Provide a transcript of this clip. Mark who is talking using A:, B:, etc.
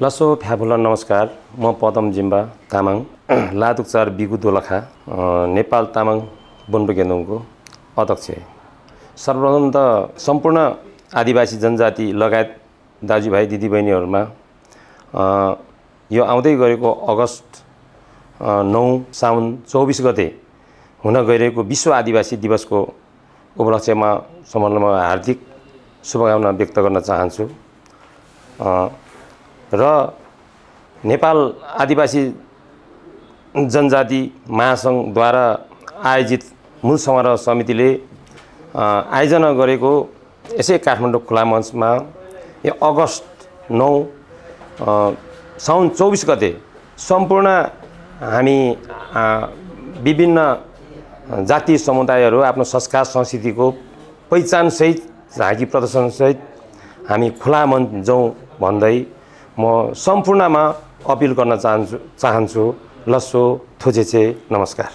A: लसो फ्याफुला नमस्कार। म पदम जिम्बा तामाङ लादुकचार बिगु दोलखा नेपाल तामाङ बोन्डो गेन्दुङको अध्यक्ष। सर्वप्रथम त सम्पूर्ण आदिवासी जनजाति लगायत दाजुभाइ दिदीबहिनीहरूमा यो आउँदै गरेको अगस्त 9 साउन 24 गते हुन गइरहेको विश्व आदिवासी दिवसको उपलक्ष्यमा सम्बन्धमा हार्दिक शुभकामना व्यक्त गर्न चाहन्छु। र नेपाल आदिवासी जनजाति महासङ्घद्वारा आयोजित मूल समारोह समितिले आयोजना गरेको यसै काठमाडौँ खुला मञ्चमा यो अगस्त 9 साउन 24 गते सम्पूर्ण हामी विभिन्न जातीय समुदायहरू आफ्नो संस्कार संस्कृतिको पहिचानसहित झाँकी प्रदर्शनसहित हामी खुला मञ्च जाउँ भन्दै म सम्पूर्णमा अपिल गर्न चाहन्छु। लसो थोजेचे नमस्कार।